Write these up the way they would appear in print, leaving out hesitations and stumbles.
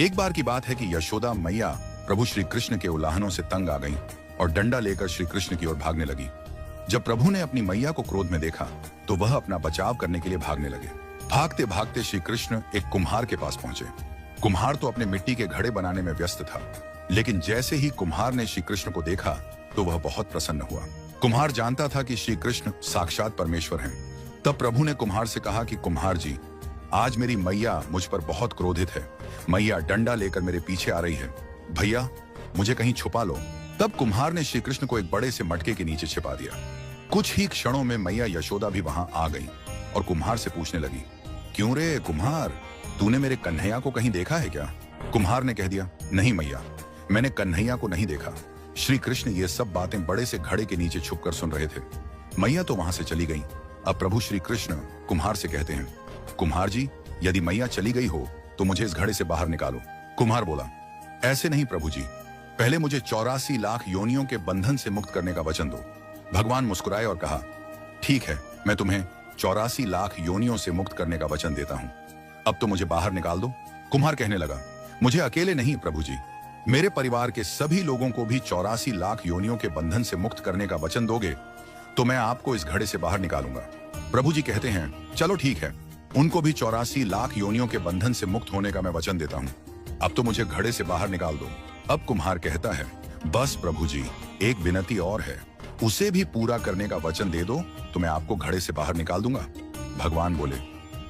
एक बार की बात है कि यशोदा मैया प्रभु श्री कृष्ण के उल्लाहनों से तंग आ गईं और डंडा लेकर श्री कृष्ण की ओर भागने लगी। जब प्रभु ने अपनी मैया को क्रोध में देखा तो वह अपना बचाव करने के लिए भागने लगे। भागते भागते श्री कृष्ण एक कुम्हार के पास पहुंचे। कुम्हार तो अपने मिट्टी के घड़े बनाने में व्यस्त था, लेकिन जैसे ही कुम्हार ने श्री कृष्ण को देखा तो वह बहुत प्रसन्न हुआ। कुम्हार जानता था कि श्री कृष्ण साक्षात परमेश्वर हैं। तब प्रभु ने कुम्हार से कहा कि कुम्हार जी, आज मेरी मैया मुझ पर बहुत क्रोधित है। मैया डंडा लेकर मेरे पीछे आ रही है। भैया, मुझे कहीं छुपा लो। तब कुम्हार ने श्री कृष्ण को एक बड़े से मटके के नीचे छिपा दिया। कुछ ही क्षणों में मैया यशोदा भी वहां आ गई और कुम्हार से पूछने लगी, क्यों रे कुम्हार, तूने मेरे कन्हैया को कहीं देखा है क्या? कुम्हार ने कह दिया, नहीं मैया, मैंने कन्हैया को नहीं देखा। श्री कृष्ण ये सब बातें बड़े से घड़े के नीचे छुपकर सुन रहे थे। मैया तो वहां से चली गई। अब प्रभु श्री कृष्ण कुम्हार से कहते हैं, कुम्हार जी, यदि मैया चली गई हो तो मुझे इस घड़े से बाहर निकालो। कुम्हार बोला, ऐसे नहीं प्रभु जी, पहले मुझे 84 लाख योनियों के बंधन से मुक्त करने का वचन दो। भगवान मुस्कुराए और कहा, ठीक है, मैं तुम्हें 84 लाख योनियों से मुक्त करने का वचन देता हूं। अब तो मुझे बाहर निकाल दो। कुम्हार कहने लगा, मुझे अकेले नहीं प्रभु जी, मेरे परिवार के सभी लोगों को भी 84 लाख योनियों के बंधन से मुक्त करने का वचन दोगे तो मैं आपको इस घड़े से बाहर निकालूंगा। प्रभु जी कहते हैं, चलो ठीक है, उनको भी 84 लाख योनियों के बंधन से मुक्त होने का मैं वचन देता हूँ। अब तो मुझे घड़े से बाहर निकाल दो। अब कुम्हार कहता है, बस प्रभु जी, एक विनती और है, उसे भी पूरा करने का वचन दे दो तो मैं आपको घड़े से बाहर निकाल दूंगा। भगवान बोले,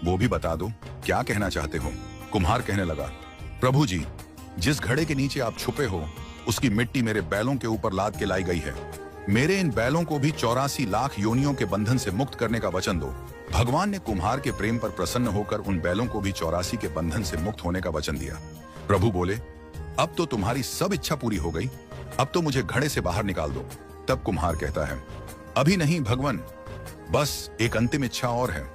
वो भी बता दो, क्या कहना चाहते हो? कुम्हार कहने लगा, प्रभु जी, जिस घड़े के नीचे आप छुपे हो उसकी मिट्टी मेरे बैलों के ऊपर लाद के लाई गई है। मेरे इन बैलों को भी 84 लाख योनियों के बंधन से मुक्त करने का वचन दो। भगवान ने कुम्हार के प्रेम पर प्रसन्न होकर उन बैलों को भी 84 के बंधन से मुक्त होने का वचन दिया। प्रभु बोले, अब तो तुम्हारी सब इच्छा पूरी हो गई, अब तो मुझे घड़े से बाहर निकाल दो। तब कुम्हार कहता है, अभी नहीं भगवान, बस एक अंतिम इच्छा और है,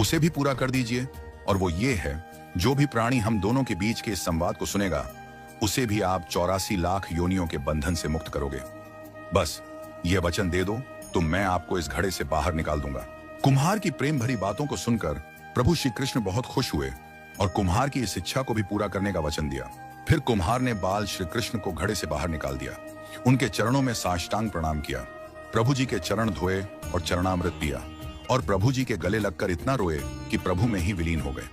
उसे भी पूरा कर दीजिए, और वो ये है, जो भी प्राणी हम दोनों के बीच के इस संवाद को सुनेगा उसे भी आप 84 लाख योनियों के बंधन से मुक्त करोगे। बस ये वचन दे दो तो मैं आपको इस घड़े से बाहर निकाल दूंगा। कुम्हार की प्रेम भरी बातों को सुनकर प्रभु श्री कृष्ण बहुत खुश हुए और कुम्हार की इस इच्छा को भी पूरा करने का वचन दिया। फिर कुम्हार ने बाल श्री कृष्ण को घड़े से बाहर निकाल दिया, उनके चरणों में साष्टांग प्रणाम किया, प्रभु जी के चरण धोए और चरणामृत पिया और प्रभु जी के गले लगकर इतना रोए कि प्रभु में ही विलीन हो गए।